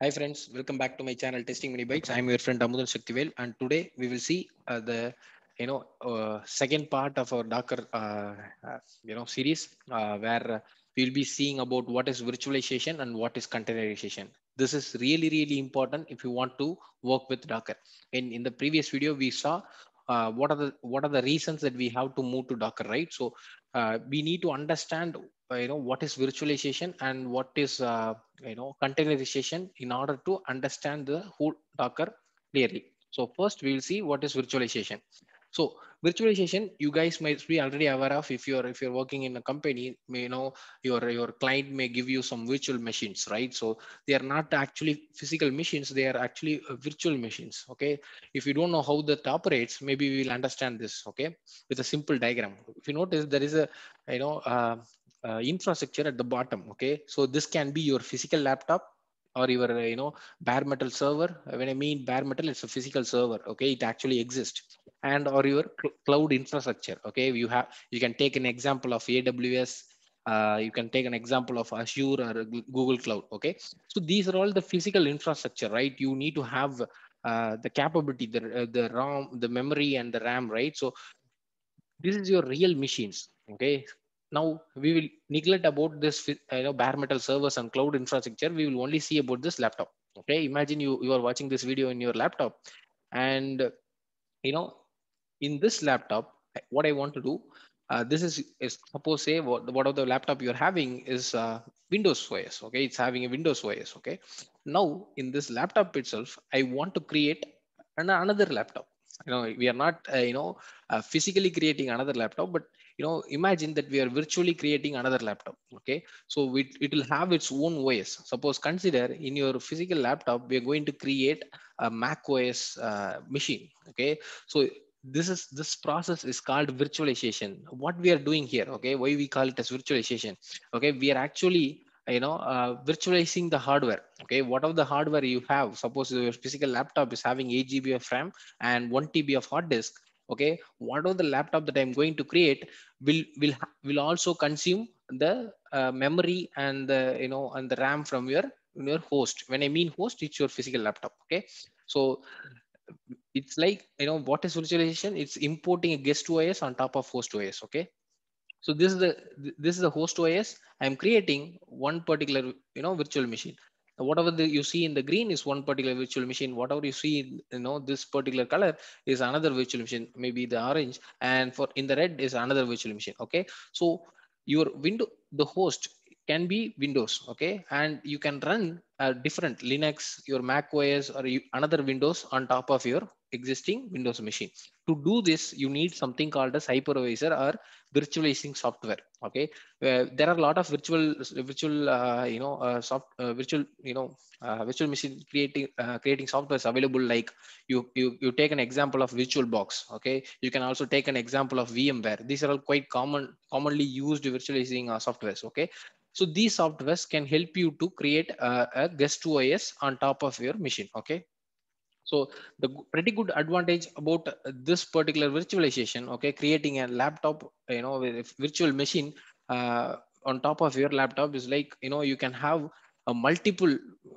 Hi friends, welcome back to my channel Testing Mini Bytes. I'm your friend Amudan Shaktivel, and today we will see the second part of our Docker series where we'll be seeing about what is virtualization and what is containerization. This is really important if you want to work with Docker. In the previous video we saw what are the reasons that we have to move to Docker, right? So we need to understand what is virtualization and what is containerization in order to understand the whole Docker clearly. So first we will see what is virtualization. So virtualization, you guys might be already aware of. If you're working in a company, your client may give you some virtual machines, right? So they are not actually physical machines, they are actually virtual machines. Okay, if you don't know how that operates, maybe we will understand this, okay, with a simple diagram. If you notice, there is a you know uh, infrastructure at the bottom. Okay, so this can be your physical laptop or your bare metal server. When I mean bare metal, it's a physical server. Okay, it actually exists. And or your cloud infrastructure. Okay, you can take an example of AWS. You can take an example of Azure or Google Cloud. Okay, so these are all the physical infrastructure, right? You need to have the capability, the RAM, the memory, and the RAM, right? So this is your real machines. Okay, now we will neglect about this bare metal servers and cloud infrastructure. We will only see about this laptop. Okay, imagine you are watching this video in your laptop, and you know in this laptop, what I want to do, is suppose say what of the laptop you're having is Windows OS. Okay, it's having a Windows OS. Okay, now in this laptop itself I want to create another laptop. We are not physically creating another laptop, but imagine that we are virtually creating another laptop. Okay, so it will have its own OS. Suppose consider in your physical laptop we are going to create a Mac OS machine. Okay, so this process is called virtualization. What we are doing here, okay, why we call it as virtualization? Okay, we are actually virtualizing the hardware. Okay, whatever the hardware you have, suppose your physical laptop is having 8 GB of RAM and 1 TB of hard disk. Okay, whatever the laptop that I'm going to create will also consume the memory and the and the RAM from your host. When I mean host, it's your physical laptop. Okay, so it's like what is virtualization? It's importing a guest OS on top of host OS. Okay, so this is the host OS. I'm creating one particular virtual machine. Whatever you see in the green is one particular virtual machine. Whatever you see in this particular color is another virtual machine, maybe the orange, and for in the red is another virtual machine. Okay, so your window, the host can be Windows. Okay, and you can run a different Linux, your Mac OS, or another Windows on top of your existing Windows machine. To do this, you need something called as hypervisor or virtualizing software. Okay, there are a lot of virtual virtual virtual machine creating softwares available. Like you take an example of VirtualBox. Okay, you can also take an example of VMware. These are all quite commonly used virtualizing softwares. Okay, so these softwares can help you to create a guest OS on top of your machine. Okay, so the pretty good advantage about this particular virtualization, okay, creating a laptop, with a virtual machine on top of your laptop is like, you can have a multiple.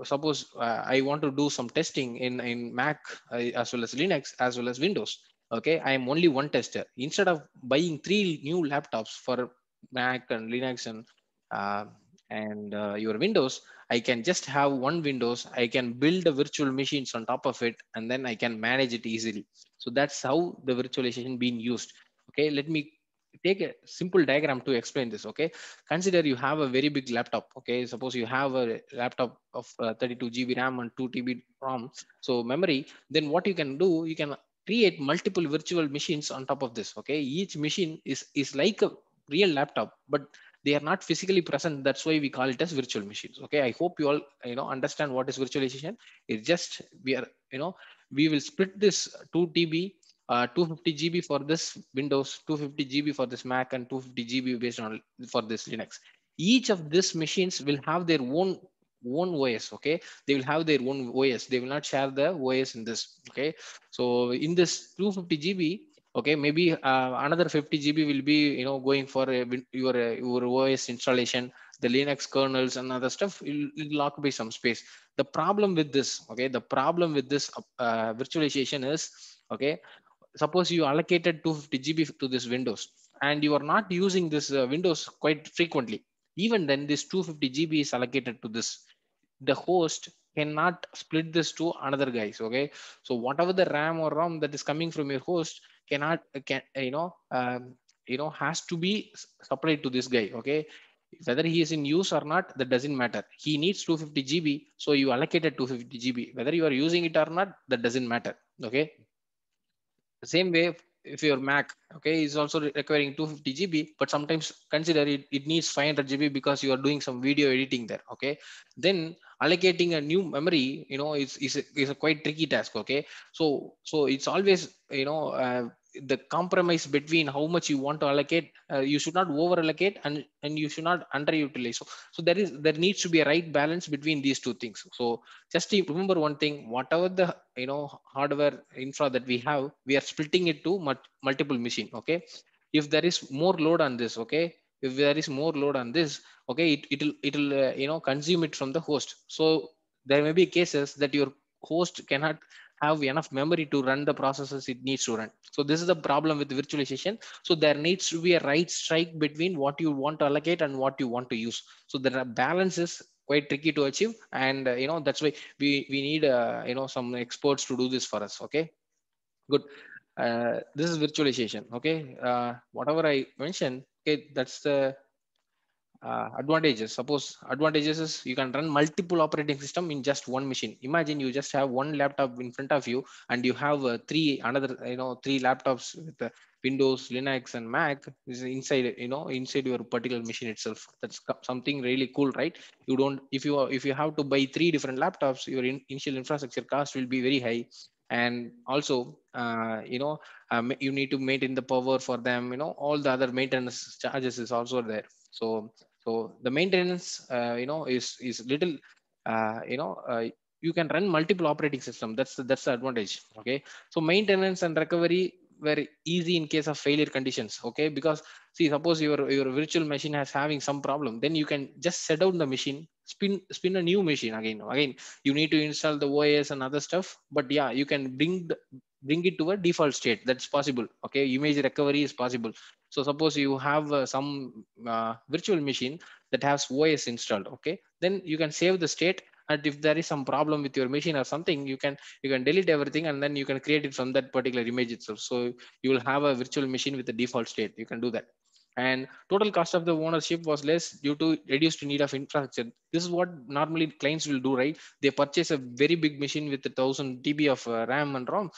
Suppose I want to do some testing in Mac, as well as Linux, as well as Windows. Okay, I am only one tester. Instead of buying three new laptops for Mac and Linux uh, and your Windows, I can just have one Windows. I can build a virtual machines on top of it, and then I can manage it easily. So that's how the virtualization being used. Okay, let me take a simple diagram to explain this. Okay, consider you have a very big laptop. Okay, suppose you have a laptop of 32 GB RAM and 2 TB ROM, so memory. Then what you can do, you can create multiple virtual machines on top of this. Okay, each machine is like a real laptop, but they are not physically present. That's why we call it as virtual machines. Okay, I hope you all understand what is virtualization. It's just we are we will split this 2 TB, 250 GB for this Windows, 250 GB for this Mac, and 250 GB based on for this Linux. Each of these machines will have their own OS. Okay, they will have their own OS. They will not share the OS in this. Okay, so in this 250 GB, okay, maybe another 50 GB will be going for your OS installation, the Linux kernels and other stuff. It'll occupy some space. The problem with this, okay, the problem with this virtualization is, okay, suppose you allocated 250 GB to this Windows and you are not using this Windows quite frequently. Even then, this 250 GB is allocated to this. The host cannot split this to another guys. Okay, so whatever the RAM or ROM that is coming from your host cannot can has to be supplied to this guy. Okay, whether he is in use or not, that doesn't matter. He needs 250 GB, so you allocated 250 GB. Whether you are using it or not, that doesn't matter. Okay, the same way, if your Mac, okay, is also requiring 250 GB, but sometimes consider it needs 500 GB because you are doing some video editing there. Okay, then allocating a new memory, is a quite tricky task. Okay, so it's always, the compromise between how much you want to allocate. You should not over allocate, and you should not underutilize. So there needs to be a right balance between these two things. So just to remember one thing: whatever the hardware infra that we have, we are splitting it to multiple machine. Okay, if there is more load on this, okay, if there is more load on this, okay, it'll consume it from the host. So there may be cases that your host cannot have enough memory to run the processes it needs to run. So this is the problem with virtualization. So there needs to be a right strike between what you want to allocate and what you want to use. So the balance is quite tricky to achieve, and that's why we need some experts to do this for us. Okay, good. This is virtualization. Okay, whatever I mentioned, okay, that's the advantages. Suppose advantages is you can run multiple operating system in just one machine. Imagine you just have one laptop in front of you and you have three laptops with Windows, Linux, and Mac is inside your particular machine itself. That's something really cool, right? You don't if you have to buy three different laptops, your initial infrastructure cost will be very high. And also, you need to maintain the power for them. All the other maintenance charges is also there. So the maintenance, is little, you can run multiple operating system. That's the advantage. Okay, so maintenance and recovery very easy in case of failure conditions. Okay, because see, suppose your virtual machine has having some problem, then you can just set down the machine, spin a new machine again. You need to install the OS and other stuff, but yeah, you can bring it to a default state. That's possible. Okay, image recovery is possible. So suppose you have some virtual machine that has OS installed. Okay, then you can save the state, and if there is some problem with your machine or something, you can delete everything, and then you can create it from that particular image itself. So you will have a virtual machine with the default state. You can do that. And total cost of the ownership was less due to reduced need of infrastructure. This is what normally clients will do, right? They purchase a very big machine with 1000 TB of RAM and ROM,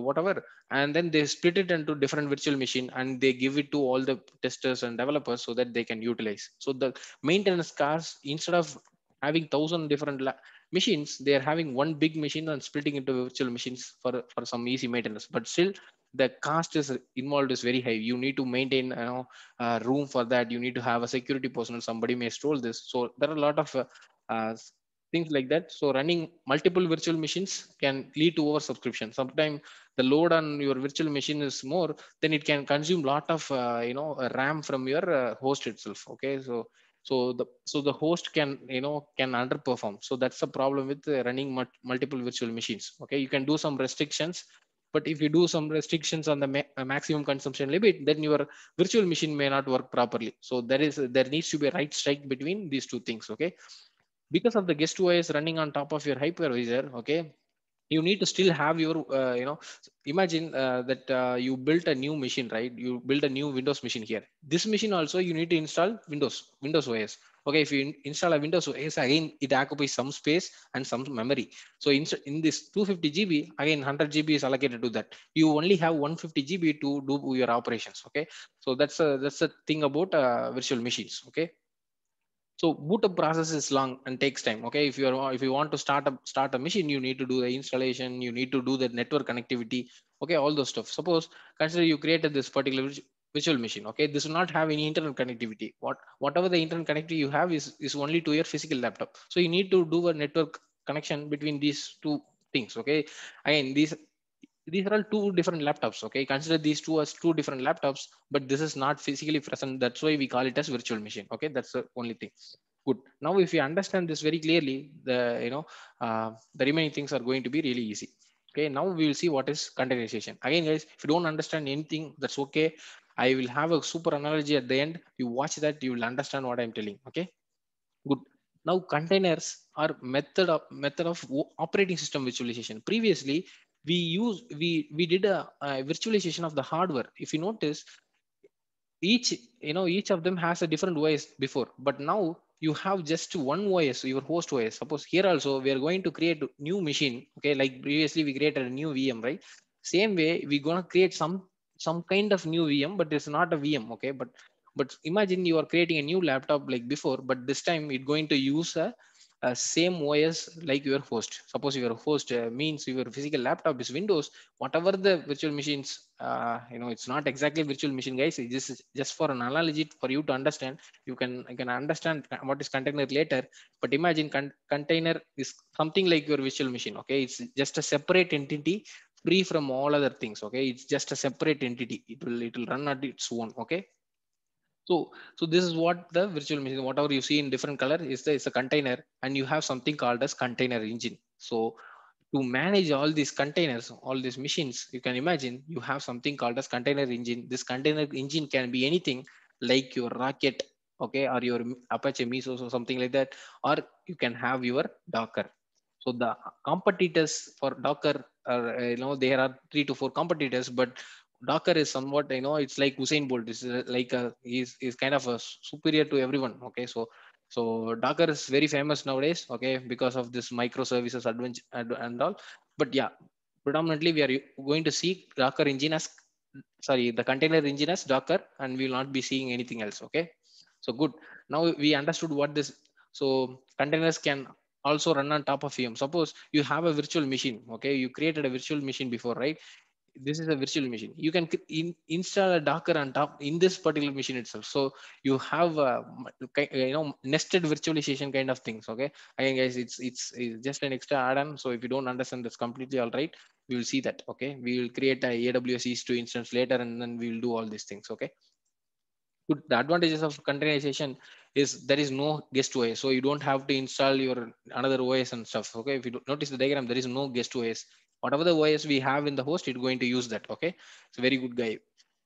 whatever, and then they split it into different virtual machine and they give it to all the testers and developers so that they can utilize. So the maintenance costs, instead of having 1000 different machines, they are having one big machine and splitting into virtual machines for some easy maintenance. But still, the cost is involved is very high. You need to maintain room for that. You need to have a security personnel. Somebody may steal this. So there are a lot of uh, things like that. So running multiple virtual machines can lead to oversubscription. Sometimes the load on your virtual machine is more, then it can consume lot of RAM from your host itself. Okay, so the host can underperform. So that's the problem with running multiple virtual machines. Okay, you can do some restrictions, but if you do some restrictions on the maximum consumption limit, then your virtual machine may not work properly. So there needs to be a right strike between these two things. Okay, because of the guest OS running on top of your hypervisor. Okay, you need to still have your imagine that you built a new machine, right? You build a new Windows machine here. This machine also you need to install Windows OS. Okay, if you install a Windows OS, again it occupies some space and some memory. So in this 250 GB, again 100 GB is allocated to that. You only have 150 GB to do your operations. Okay, so that's a thing about virtual machines. Okay, so boot up process is long and takes time. Okay, if you want to start a machine, you need to do the installation, you need to do the network connectivity. Okay, all those stuff. Suppose consider you created this particular virtual machine. Okay, this will not have any internet connectivity. Whatever the internet connectivity you have is only to your physical laptop. So you need to do a network connection between these two things. Okay, again these are all two different laptops. Okay, consider these two as two different laptops, but this is not physically present. That's why we call it as virtual machine. Okay, that's the only thing. Good. Now, if you understand this very clearly, the remaining things are going to be really easy. Okay. Now we will see what is containerization. Again, guys, if you don't understand anything, that's okay. I will have a super analogy at the end. You watch that, you will understand what I'm telling. Okay. Good. Now containers are method of operating system virtualization. Previously, we did a virtualization of the hardware. If you notice, each of them has a different OS before, but now you have just one OS, your host OS. Suppose here also we are going to create new machine. Okay, like previously we created a new VM, right? Same way we're gonna create some kind of new VM, but it's not a VM. Okay, but imagine you are creating a new laptop like before, but this time it's going to use a same OS like your host. Suppose your host means your physical laptop is Windows, whatever the virtual machines, it's not exactly virtual machine, guys. This is just for an analogy for you to understand. You can understand what is container later, but imagine container is something like your virtual machine. Okay, it's just a separate entity, free from all other things. Okay, it's just a separate entity. It will run at its own. Okay. So this is what the virtual machine, whatever you see in different color, is a container, and you have something called as container engine. So to manage all these containers, all these machines, you can imagine you have something called as container engine. This container engine can be anything like your Rocket, okay, or your Apache Mesos or something like that, or you can have your Docker. So the competitors for Docker are, there are 3 to 4 competitors, but Docker is somewhat, it's like Usain Bolt. It's like he's kind of a superior to everyone. Okay, so Docker is very famous nowadays. Okay, because of this microservices adventure and all. But yeah, predominantly we are going to see Docker engine as, sorry, the container engine as Docker, and we will not be seeing anything else. Okay, so good. Now we understood what this. So containers can also run on top of VM. Suppose you have a virtual machine. Okay, you created a virtual machine before, right? This is a virtual machine. You can install a Docker on top in this particular machine itself. So you have nested virtualization kind of things. Okay, again, guys, it's just an extra add-on. So if you don't understand, that's completely all right. We will see that. Okay, we will create a AWS EC2 instance later, and then we will do all these things. Okay. Good. The advantages of containerization is there is no guest OS, so you don't have to install your another OS and stuff. Okay, if you notice the diagram, there is no guest OS. Whatever the OS we have in the host, it's going to use that. Okay, it's a very good guy.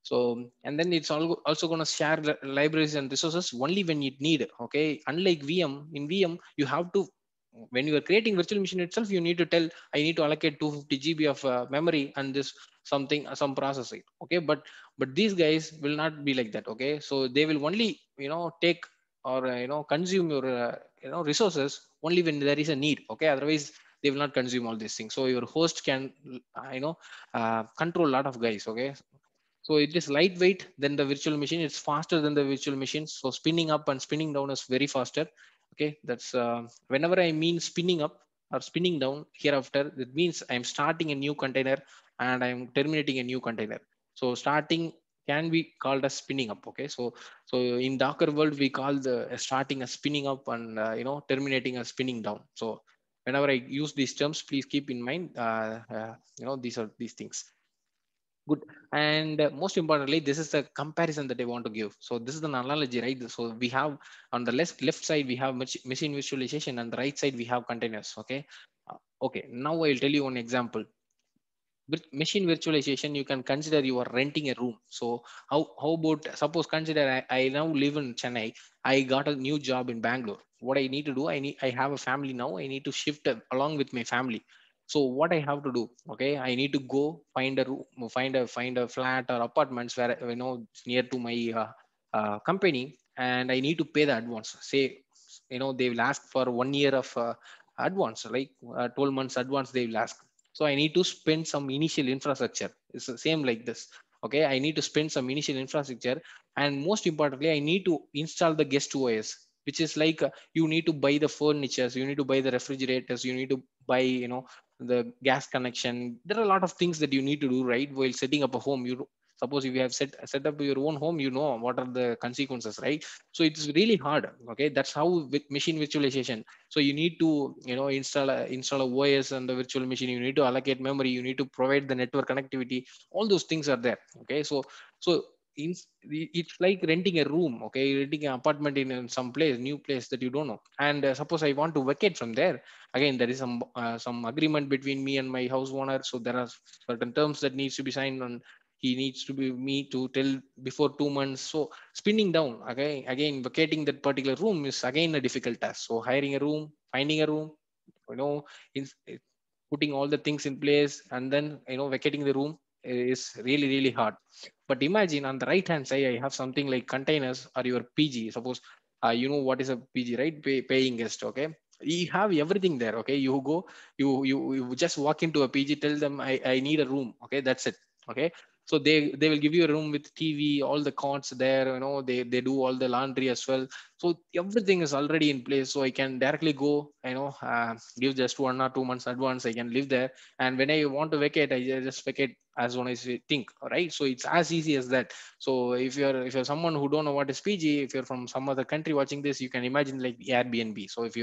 So, and then it's also going to share libraries and resources only when it need. Okay, unlike VM, in VM you have to, when you are creating virtual machine itself, you need to tell, I need to allocate 250 GB of memory and this something, some processing. Okay, but these guys will not be like that. Okay, so they will only take or consume your resources only when there is a need. Okay, otherwise they will not consume all these things. So your host can control a lot of guys. Okay, so it is lightweight than the virtual machine. It's faster than the virtual machine. So spinning up and spinning down is very faster. Okay, that's whenever I mean spinning up or spinning down hereafter, it means I'm starting a new container and I'm terminating a new container. So starting can be called as spinning up. Okay, so in Docker world we call the starting as spinning up and terminating as spinning down. So whenever I use these terms, please keep in mind these are these things. Good. And most importantly, this is the comparison that I want to give. So this is an analogy, right? So we have on the left side, we have machine visualization, and the right side, we have containers. Okay. Okay. Now I'll tell you one example. With machine virtualization, you can consider you are renting a room. So how about, suppose consider I now live in Chennai. I got a new job in Bangalore. What I need to do, I have a family now. I need to shift along with my family. So what I have to do, okay, I need to go find a room, find a flat or apartments where it's near to my company, and I need to pay the advance. Say they will ask for 1 year of advance, like 12 months advance they will ask. So I need to spend some initial infrastructure. It's the same like this. Okay, I need to spend some initial infrastructure, and most importantly, I need to install the guest OS, which is like you need to buy the furnitures, you need to buy the refrigerators, you need to buy the gas connection. There are a lot of things that you need to do, right, while setting up a home. You suppose if you have set up your own home, what are the consequences, right? So it's really hard. Okay, that's how with machine virtualization. So you need to install a OS on the virtual machine. You need to allocate memory. You need to provide the network connectivity. All those things are there. Okay, so in, it's like renting a room, okay, renting an apartment in some place, new place that you don't know. And suppose I want to vacate from there, again there is some agreement between me and my house owner, so there are certain terms that needs to be signed on. He needs to be me to tell before 2 months. So spinning down again vacating that particular room is again a difficult task. So hiring a room, finding a room, you know, in, putting all the things in place, and then vacating the room is really really hard. But imagine on the right hand side, I have something like containers or your PG. Suppose you know what is a PG, right? Paying guest, okay? You have everything there, okay? You go, you just walk into a PG, tell them I need a room, okay? That's it, okay? So they will give you a room with TV, all the cots there, they do all the laundry as well. So everything is already in place. So I can directly go, give just 1 or 2 months advance. I can live there, and when I want to vacate, I just vacate as soon as I think. Right, so it's as easy as that. So if you're someone who don't know what is PG, if you're from some other country watching this, you can imagine like Airbnb. So if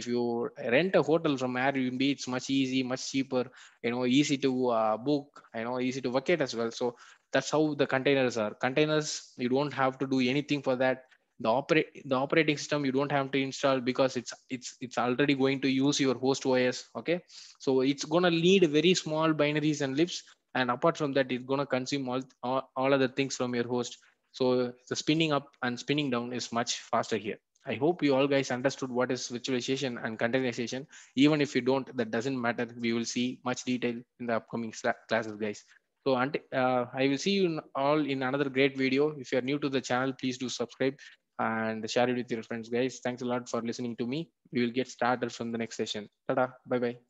you rent a hotel from Airbnb, it's much easy, much cheaper, easy to book, easy to vacate as well. So that's how the containers. You don't have to do anything for that. The operating system you don't have to install, because it's already going to use your host OS, okay? So it's gonna need very small binaries and libs, and apart from that, it's gonna consume all other things from your host. So the spinning up and spinning down is much faster here. I hope you all guys understood what is virtualization and containerization. Even if you don't, that doesn't matter. We will see much detail in the upcoming classes, guys. So I will see you all in another great video. If you are new to the channel, please do subscribe and share it with your friends, guys. Thanks a lot for listening to me. We will get started from the next session. Tada, bye bye.